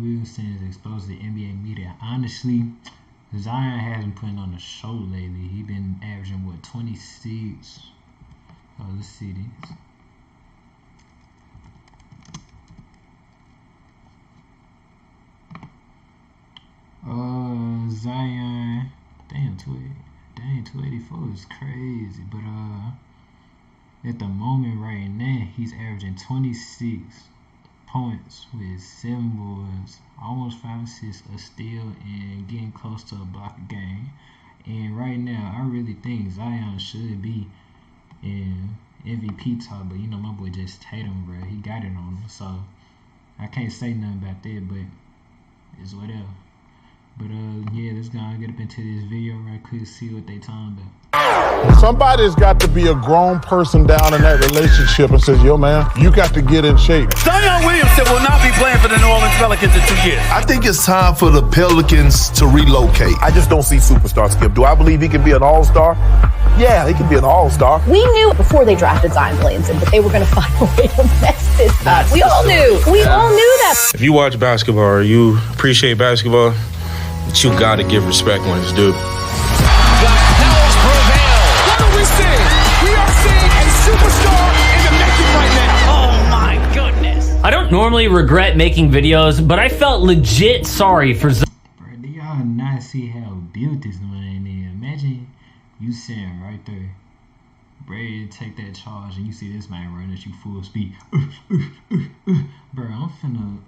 Williamson is exposed to the NBA media. Honestly, Zion hasn't put on a show lately. He been averaging what, 26? Oh, let's see this. Zion, damn, 284 is crazy. But at the moment right now, he's averaging 26 points with 7 boards, almost 5 assists, a steal, and getting close to a block a game. And right now, I really think Zion should be in MVP talk, but you know my boy just Tatum, bro. He got it on him, so I can't say nothing about that, but it's whatever. But yeah, let's go and get up into this video right quick, see what they talking about. Somebody's got to be a grown person down in that relationship and says, yo, man, you got to get in shape. Zion Williamson will not be playing for the New Orleans Pelicans in 2 years. I think it's time for the Pelicans to relocate. I just don't see superstar Skip. Do I believe he can be an all-star? Yeah, he can be an all-star. We knew before they drafted Zion Williamson that they were going to find a way to mess this up. We all knew. We all knew that. If you watch basketball or you appreciate basketball, but you gotta give respect when it's due. The Pels prevail. What are we seeing? We are seeing a superstar in the making right now. Oh my goodness. I don't normally regret making videos, but I felt legit sorry for Zion. Bro, do y'all not see how built this man is? Imagine you sitting right there, ready to take that charge, and you see this man running at you full speed. Bro, I'm finna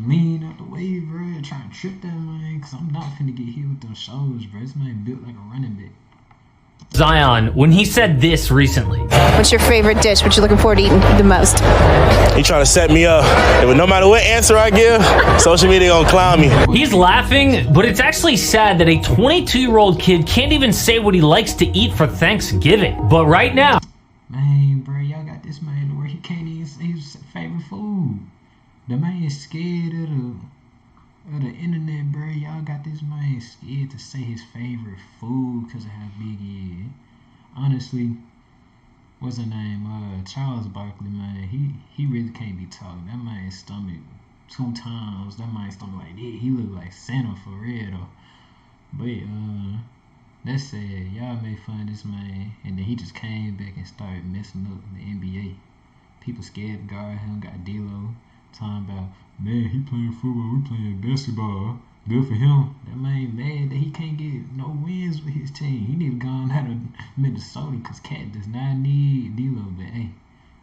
lean out the way, bro, and try and trip that man, because I'm not finna get hit with those shoulders, bro. This man built like a running back. Zion, when he said this recently. What's your favorite dish? What you looking forward to eating the most? He trying to set me up. No matter what answer I give, social media gonna clown me. He's laughing, but it's actually sad that a 22-year-old kid can't even say what he likes to eat for Thanksgiving. But right now, man, bro, y'all got this man to where he can't even say his favorite food. The man is scared of the internet, bro. Y'all got this man scared to say his favorite food because of how big he is. Honestly, what's her name? Charles Barkley, man. He really can't be talking. That man's stomach 2 times. That man's stomach like that. He look like Santa for real though. But that's sad. Y'all made fun of this man, and then he just came back and started messing up the NBA. People scared to guard him. Got D-Lo talking about, man, he playing football, we playing basketball. Good for him. That man mad that he can't get no wins with his team. He need to go on out of Minnesota because Cat does not need D-Lo, but hey,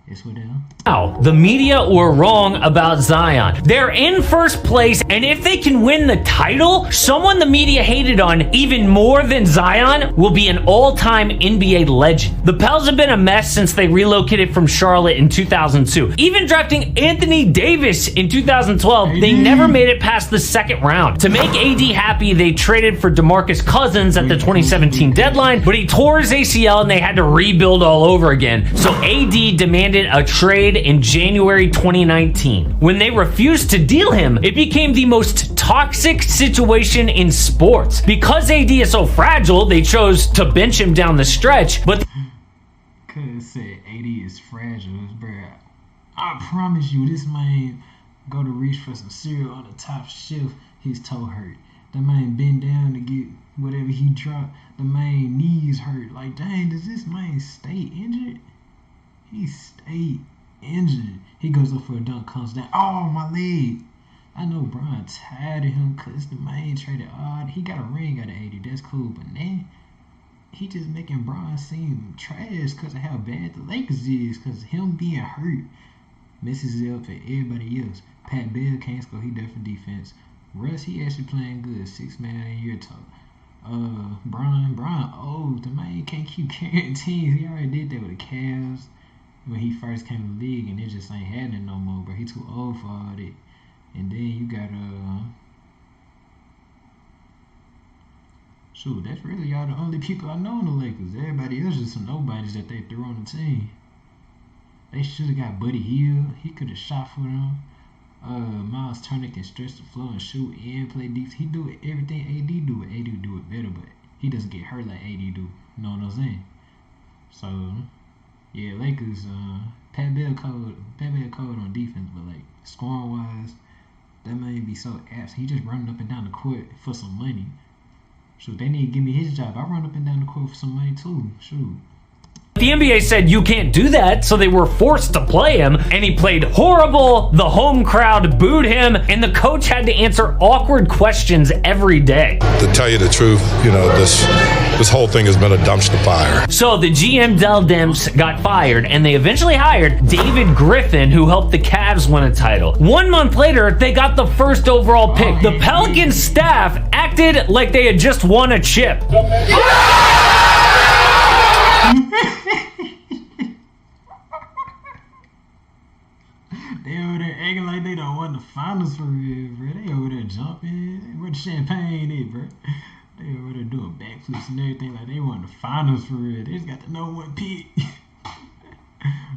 it's whatever. now, the media were wrong about Zion. They're in first place, and if they can win the title, someone the media hated on even more than Zion will be an all-time NBA legend. The Pels have been a mess since they relocated from Charlotte in 2002. Even drafting Anthony Davis in 2012, they never made it past the second round. To make AD happy, they traded for DeMarcus Cousins at the 2017 deadline, but he tore his ACL and they had to rebuild all over again. So AD demanded a trade in January 2019. When they refused to deal him, it became the most toxic situation in sports. Because AD is so fragile, they chose to bench him down the stretch, but Cuz said AD is fragile, bro. I promise you, this man go to reach for some cereal on the top shelf, his toe hurt. The man bend down to get whatever he dropped. The man knees hurt. Like, dang, does this man stay injured? He stayed injured. He goes up for a dunk, comes down. Oh, my leg. I know Brian tired of him because the man traded odd. He got a ring out of 80. That's cool. But then he just making Brian seem trash because of how bad the Lakers is. Because him being hurt messes it up for everybody else. Pat Beal can't score. He definitely defense. Russ, he actually playing good. 6 man a year talk. Brian, the man can't keep carrying teams. He already did that with the Cavs when he first came to the league, and it just ain't happening no more, bro. He too old for all that. And then you got shoot, that's really y'all the only people I know in the Lakers. Everybody else is some nobodies that they threw on the team. They should have got Buddy Hield. He could have shot for them. Miles Turner can stretch the floor and shoot and play defense. He do it everything AD do it. AD do it better, but he doesn't get hurt like AD do. You know what I'm saying? So yeah, Lakers. Pat Beal cold on defense, but like scoring wise, that man be so apt. He just running up and down the court for some money. Shoot, they need to give me his job. I run up and down the court for some money too. Shoot. The NBA said you can't do that, so they were forced to play him, and he played horrible. The home crowd booed him, and the coach had to answer awkward questions every day. To tell you the truth, this whole thing has been a dumpster fire. So the GM Dell Demps got fired, and they eventually hired David Griffin, who helped the Cavs win a title. 1 month later, they got the first overall pick. The Pelicans staff acted like they had just won a chip. They over there acting like they don't want the finals for real, bro. They over there jumping. Where the champagne is, bro? They over there doing backflips and everything like they want the finals for real. They just got the number 1 pick.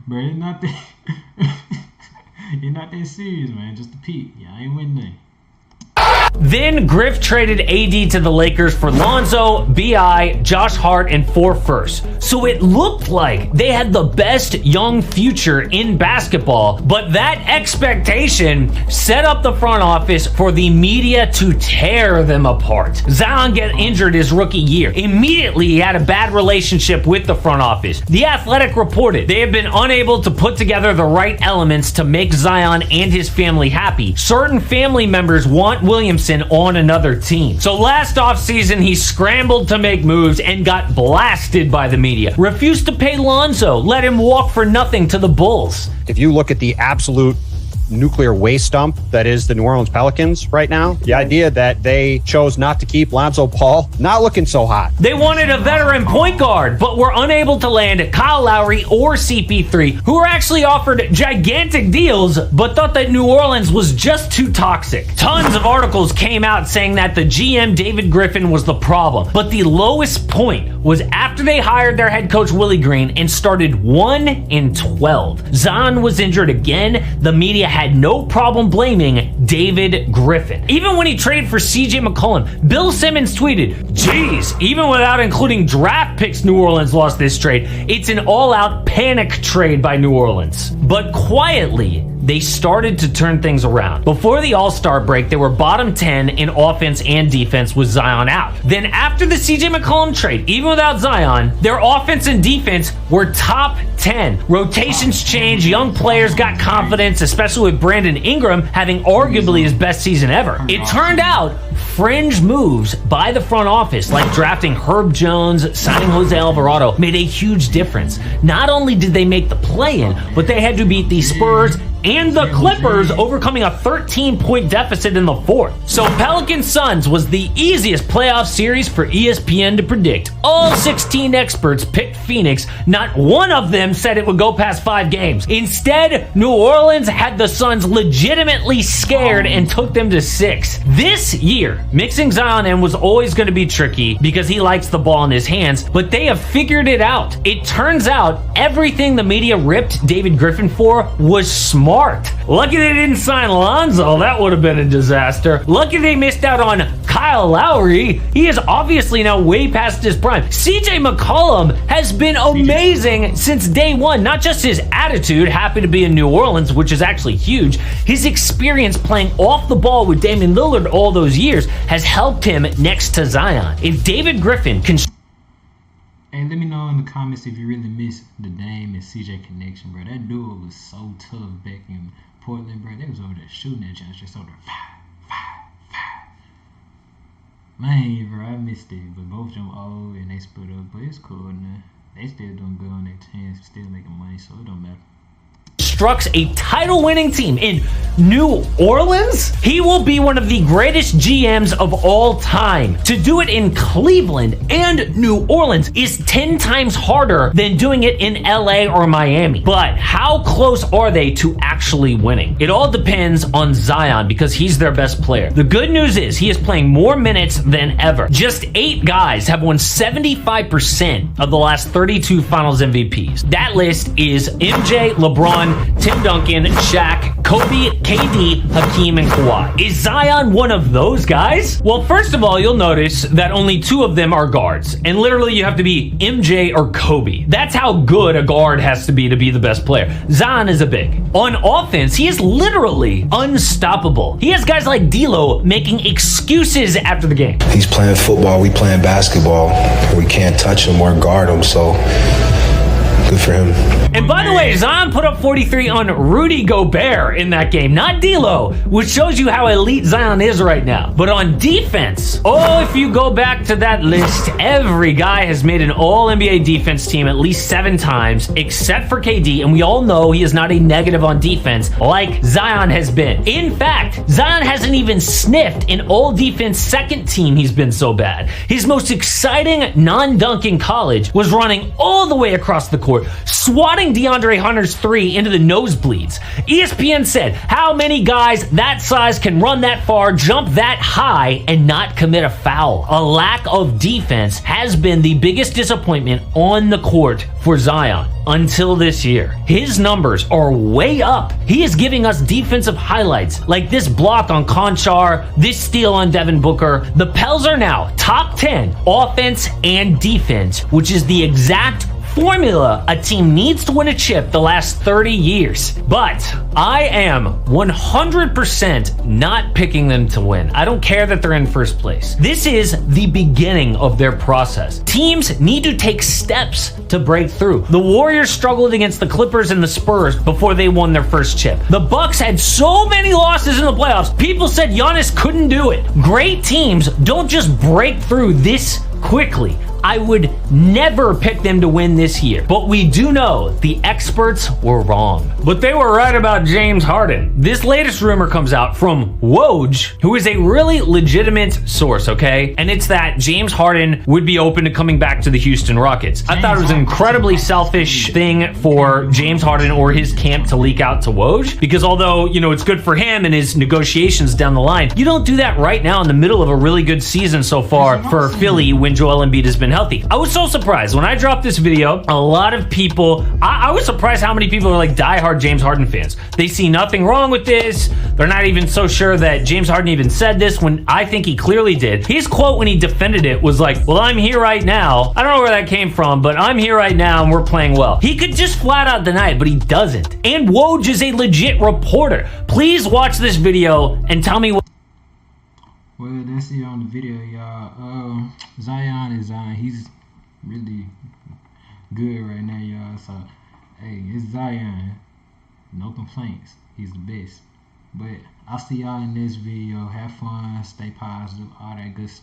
Bro, it's not that it's not that serious, man. Just a pick. Yeah, I ain't winning nothing. Then Griff traded AD to the Lakers for Lonzo, B.I., Josh Hart, and 4 firsts. So it looked like they had the best young future in basketball, but that expectation set up the front office for the media to tear them apart. Zion got injured his rookie year. Immediately, he had a bad relationship with the front office. The Athletic reported they have been unable to put together the right elements to make Zion and his family happy. Certain family members want Williamson on another team. So last offseason, he scrambled to make moves and got blasted by the media. Refused to pay Lonzo, let him walk for nothing to the Bulls. If you look at the absolute nuclear waste dump that is the New Orleans Pelicans right now, the idea that they chose not to keep Lonzo Ball, not looking so hot. They wanted a veteran point guard, but were unable to land Kyle Lowry or CP3, who were actually offered gigantic deals, but thought that New Orleans was just too toxic. Tons of articles came out saying that the GM David Griffin was the problem, but the lowest point was after they hired their head coach Willie Green and started 1-12. Zion was injured again. The media had no problem blaming David Griffin. Even when he traded for CJ McCollum, Bill Simmons tweeted, "Geez, even without including draft picks, New Orleans lost this trade. It's an all-out panic trade by New Orleans." But quietly, they started to turn things around. Before the All-Star break, they were bottom 10 in offense and defense with Zion out. Then after the CJ McCollum trade, even without Zion, their offense and defense were top 10. Rotations changed, young players got confidence, especially with Brandon Ingram having arguably his best season ever. It turned out fringe moves by the front office, like drafting Herb Jones, signing Jose Alvarado, made a huge difference. Not only did they make the play-in, but they had to beat the Spurs and the Clippers, overcoming a 13-point deficit in the fourth. So Pelicans Suns was the easiest playoff series for ESPN to predict. All 16 experts picked Phoenix. Not one of them said it would go past 5 games. Instead, New Orleans had the Suns legitimately scared and took them to 6. This year, mixing Zion in was always going to be tricky because he likes the ball in his hands, but they have figured it out. It turns out everything the media ripped David Griffin for was smart. Lucky they didn't sign Lonzo. That would have been a disaster. Lucky they missed out on Kyle Lowry. He is obviously now way past his prime. CJ McCollum has been amazing since day one. Not just his attitude, happy to be in New Orleans, which is actually huge. His experience playing off the ball with Damian Lillard all those years has helped him next to Zion. If David Griffin can... Hey, let me know in the comments if you really miss the Dame and CJ connection, bro. That duo was so tough back in Portland, bro. They was over there shooting at each just over there. Man, bro, I missed it. But both of them old and they split up. But it's cool now. They still doing good on their teams, still making money, so it don't matter. Constructs a title-winning team in New Orleans, he will be one of the greatest GMs of all time. To do it in Cleveland and New Orleans is 10 times harder than doing it in LA or Miami. But how close are they to actually winning? It all depends on Zion because he's their best player. The good news is he is playing more minutes than ever. Just 8 guys have won 75% of the last 32 Finals MVPs. That list is MJ, LeBron, Tim Duncan, Shaq, Kobe, KD, Hakeem, and Kawhi. Is Zion one of those guys? Well, first of all, you'll notice that only 2 of them are guards. And literally, you have to be MJ or Kobe. That's how good a guard has to be the best player. Zion is a big. On offense, he is literally unstoppable. He has guys like D'Lo making excuses after the game. He's playing football, we playing basketball. We can't touch him or guard him, so good for him. And by the way, Zion put up 43 on Rudy Gobert in that game, not D'Lo, which shows you how elite Zion is right now. But on defense, if you go back to that list, every guy has made an all-NBA defense team at least 7 times, except for KD, and we all know he is not a negative on defense like Zion has been. In fact, Zion hasn't even sniffed an all-defense second team. He's been so bad. His most exciting non-dunk in college was running all the way across the court, swatting DeAndre Hunter's 3 into the nosebleeds. ESPN said, how many guys that size can run that far, jump that high, and not commit a foul? A lack of defense has been the biggest disappointment on the court for Zion until this year. His numbers are way up. He is giving us defensive highlights like this block on Conchar, this steal on Devin Booker. The Pels are now top 10 offense and defense, which is the exact formula a team needs to win a chip the last 30 years. But I am 100% not picking them to win. I don't care that they're in first place. This is the beginning of their process. Teams need to take steps to break through. The Warriors struggled against the Clippers and the Spurs before they won their first chip. The Bucks had so many losses in the playoffs, people said Giannis couldn't do it. Great teams don't just break through this quickly. I would never pick them to win this year. But we do know the experts were wrong. But they were right about James Harden. This latest rumor comes out from Woj, who is a really legitimate source, okay? And it's that James Harden would be open to coming back to the Houston Rockets. I thought it was an incredibly selfish thing for James Harden or his camp to leak out to Woj, because although, it's good for him and his negotiations down the line, you don't do that right now in the middle of a really good season so far for Philly when Joel Embiid has been healthy. I was so surprised when I dropped this video. A lot of people, I was surprised how many people are like diehard James Harden fans. They see nothing wrong with this. They're not even so sure that James Harden even said this, when I think he clearly did. His quote when he defended it was like, well, I'm here right now. I don't know where that came from, but I'm here right now and we're playing well. He could just flat out deny it, but he doesn't. And Woj is a legit reporter. Please watch this video and tell me what. Well, that's it on the video, y'all. Zion is Zion. He's really good right now, y'all. So, hey, it's Zion. No complaints. He's the best. But I'll see y'all in this video. Have fun. Stay positive. All that good stuff.